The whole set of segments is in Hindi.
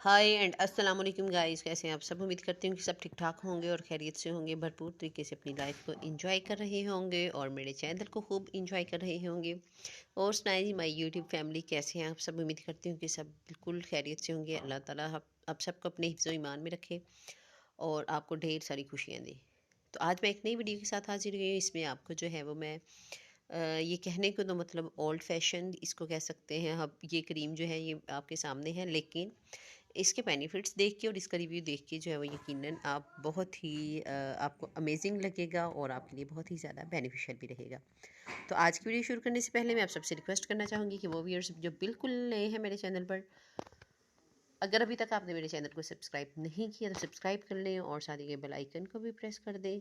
हाय एंड अस्सलाम वालेकुम गाइस, कैसे हैं आप सब। उम्मीद करती हूँ कि सब ठीक ठाक होंगे और खैरियत से होंगे, भरपूर तरीके से अपनी लाइफ को एंजॉय कर रहे होंगे और मेरे चैनल को खूब एंजॉय कर रहे होंगे। और सुनाए जी, माय यूट्यूब फैमिली कैसे हैं आप सब। उम्मीद करती हूँ कि सब बिल्कुल खैरियत से होंगे। अल्लाह ताला आप सबको अपने हिफ्ज़ व ईमान में रखे और आपको ढेर सारी खुशियाँ दे। तो आज मैं एक नई वीडियो के साथ हाजिर हुई हूँ। इसमें आपको जो है वो मैं ये कहने को तो मतलब ओल्ड फैशन इसको कह सकते हैं। अब ये क्रीम जो है ये आपके सामने है, लेकिन इसके बेनिफिट्स देख के और इसका रिव्यू देख के जो है वो यकीनन आप बहुत ही आपको अमेजिंग लगेगा और आपके लिए बहुत ही ज़्यादा बेनिफिशियल भी रहेगा। तो आज की वीडियो शुरू करने से पहले मैं आप सबसे रिक्वेस्ट करना चाहूँगी कि वो व्यूअर्स जो बिल्कुल नए हैं मेरे चैनल पर, अगर अभी तक आपने मेरे चैनल को सब्सक्राइब नहीं किया तो सब्सक्राइब कर लें और साथ ही के बेल आइकन को भी प्रेस कर दें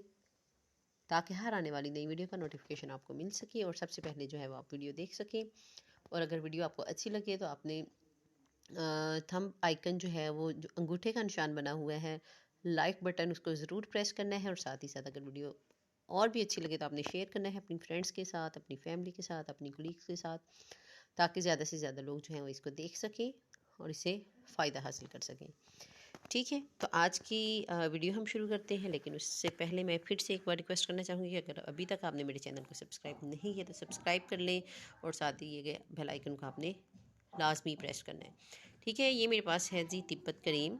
ताकि हर आने वाली नई वीडियो का नोटिफिकेशन आपको मिल सके और सबसे पहले जो है वो आप वीडियो देख सकें। और अगर वीडियो आपको अच्छी लगे तो आपने थंब आइकन जो है वो जो अंगूठे का निशान बना हुआ है, लाइक बटन, उसको ज़रूर प्रेस करना है। और साथ ही साथ अगर वीडियो और भी अच्छी लगे तो आपने शेयर करना है अपनी फ्रेंड्स के साथ, अपनी फैमिली के साथ, अपनी कलीग्स के साथ, ताकि ज़्यादा से ज़्यादा लोग जो हैं वो इसको देख सकें और इससे फ़ायदा हासिल कर सकें। ठीक है, तो आज की वीडियो हम शुरू करते हैं, लेकिन उससे पहले मैं फिर से एक बार रिक्वेस्ट करना चाहूँगी कि अगर अभी तक आपने मेरे चैनल को सब्सक्राइब नहीं किया तो सब्सक्राइब कर लें और साथ ही ये बेल आइकन को आपने लाजमी प्रेस करना है। ठीक है, ये मेरे पास है जी तिब्बत करीम।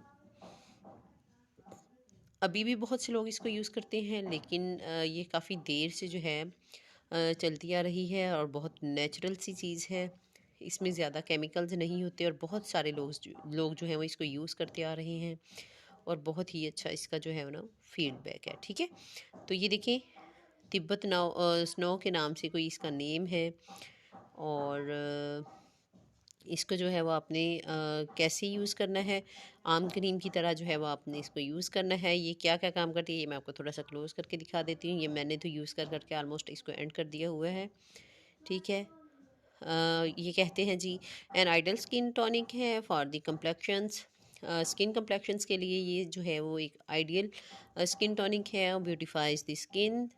अभी भी बहुत से लोग इसको यूज़ करते हैं, लेकिन ये काफ़ी देर से जो है चलती आ रही है और बहुत नेचुरल सी चीज़ है। इसमें ज़्यादा केमिकल्स नहीं होते और बहुत सारे लोग जो हैं वो इसको यूज़ करते आ रहे हैं और बहुत ही अच्छा इसका जो है ना फीडबैक है। ठीक है, तो ये देखें, तिब्बत स्नो के नाम से कोई इसका नेम है। और इसको जो है वो आपने कैसे यूज़ करना है, आम क्रीम की तरह जो है वो आपने इसको यूज़ करना है। ये क्या क्या काम करती है ये मैं आपको थोड़ा सा क्लोज़ करके दिखा देती हूँ। ये मैंने तो यूज़ कर करके ऑलमोस्ट इसको एंड कर दिया हुआ है। ठीक है, ये कहते हैं जी एन आइडल स्किन टॉनिक है for the complexions. Skin complexions के लिए ये जो है वो एक आइडियल स्किन टॉनिक है। Beautifies the skin,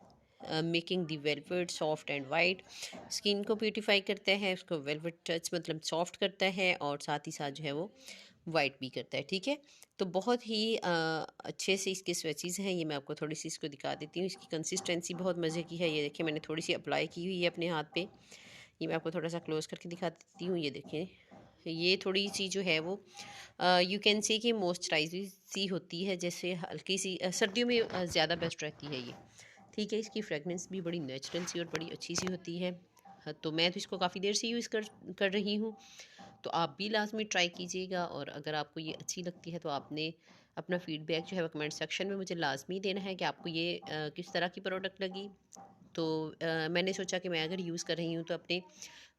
making the velvet soft and white. Skin को ब्यूटिफाई करता है, उसको वेलवेट टच मतलब सॉफ्ट करता है और साथ ही साथ जो है वो वाइट भी करता है। ठीक है, तो बहुत ही अच्छे से इसके स्वेचेस हैं। ये मैं आपको थोड़ी सी इसको दिखा देती हूँ। इसकी कंसिस्टेंसी बहुत मज़े की है। ये देखिए, मैंने थोड़ी सी अप्लाई की हुई है अपने हाथ पे। ये मैं आपको थोड़ा सा क्लोज करके दिखा देती हूँ। ये देखें, ये थोड़ी सी जो है वो यू कैन से कि मॉइस्चराइजिंग सी होती है, जैसे हल्की सी सर्दियों में ज़्यादा बेस्ट रहती है ये। ठीक है, इसकी फ्रेगनेंस भी बड़ी नेचुरल सी और बड़ी अच्छी सी होती है। हाँ, तो मैं तो इसको काफ़ी देर से यूज़ कर रही हूँ। तो आप भी लाजमी ट्राई कीजिएगा और अगर आपको ये अच्छी लगती है तो आपने अपना फ़ीडबैक जो है वो कमेंट सेक्शन में मुझे लाजमी देना है कि आपको ये किस तरह की प्रोडक्ट लगी। तो मैंने सोचा कि मैं अगर यूज़ कर रही हूँ तो अपने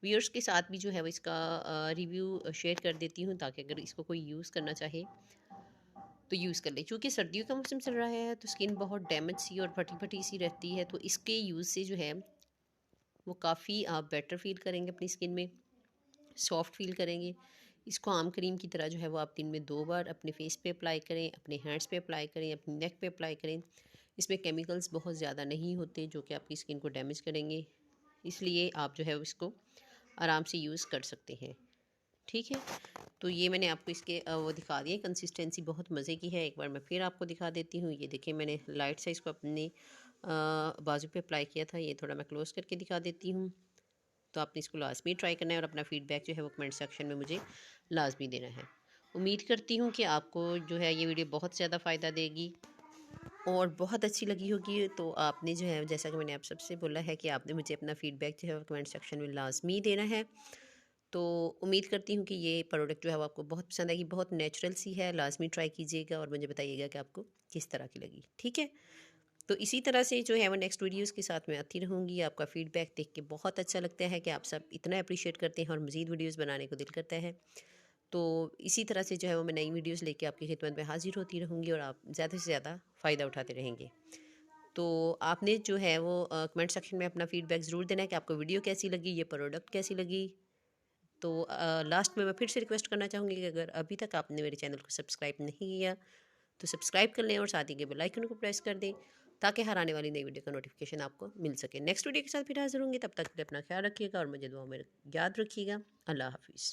व्यूअर्स के साथ भी जो है वो इसका रिव्यू शेयर कर देती हूँ, ताकि अगर इसको कोई यूज़ करना चाहे तो यूज़ कर ले। चूँकि सर्दियों का मौसम चल रहा है तो स्किन बहुत डैमेज सी और फटी फटी सी रहती है, तो इसके यूज़ से जो है वो काफ़ी आप बेटर फील करेंगे, अपनी स्किन में सॉफ्ट फील करेंगे। इसको आम क्रीम की तरह जो है वो आप दिन में 2 बार अपने फेस पे अप्लाई करें, अपने हैंड्स पे अप्लाई करें, अपनी नेक पे अप्लाई करें। इसमें केमिकल्स बहुत ज़्यादा नहीं होते जो कि आपकी स्किन को डैमेज करेंगे, इसलिए आप जो है इसको आराम से यूज़ कर सकते हैं। ठीक है, तो ये मैंने आपको इसके वो दिखा दिए। कंसिस्टेंसी बहुत मज़े की है। एक बार मैं फिर आपको दिखा देती हूँ। ये देखिए, मैंने लाइट से इसको अपने बाजू पे अप्लाई किया था। ये थोड़ा मैं क्लोज करके दिखा देती हूँ। तो आपने इसको लाजमी ट्राई करना है और अपना फ़ीडबैक जो है वो कमेंट सेक्शन में मुझे लाजमी देना है। उम्मीद करती हूँ कि आपको जो है ये वीडियो बहुत ज़्यादा फ़ायदा देगी और बहुत अच्छी लगी होगी। तो आपने जो है, जैसा कि मैंने आप सबसे बोला है कि आपने मुझे अपना फ़ीडबैक जो है वो कमेंट सेक्शन में लाजमी देना है। तो उम्मीद करती हूँ कि ये प्रोडक्ट जो है वो आपको बहुत पसंद आएगी। बहुत नेचुरल सी है, लाजमी ट्राई कीजिएगा और मुझे बताइएगा कि आपको किस तरह की लगी। ठीक है, तो इसी तरह से जो है वो नेक्स्ट वीडियोस के साथ मैं आती रहूँगी। आपका फ़ीडबैक देख के बहुत अच्छा लगता है कि आप सब इतना अप्रिशिएट करते हैं और मज़ीद वीडियोस बनाने को दिल करता है। तो इसी तरह से जो है वो मैं नई वीडियोस लेके आपकी खिदमत में हाजिर होती रहूँगी और आप ज़्यादा से ज़्यादा फ़ायदा उठाते रहेंगे। तो आपने जो है वो कमेंट सेक्शन में अपना फ़ीडबैक ज़रूर देना है कि आपको वीडियो कैसी लगी, ये प्रोडक्ट कैसी लगी। तो लास्ट में मैं फिर से रिक्वेस्ट करना चाहूँगी कि अगर अभी तक आपने मेरे चैनल को सब्सक्राइब नहीं किया तो सब्सक्राइब कर लें और साथ ही के बेल आइकन को प्रेस कर दें ताकि हर आने वाली नई वीडियो का नोटिफिकेशन आपको मिल सके। नेक्स्ट वीडियो के साथ फिर हाजिर होंगे, तब तक के लिए अपना ख्याल रखिएगा और मुझे दुआ में याद रखिएगा। अल्लाह हाफिज़।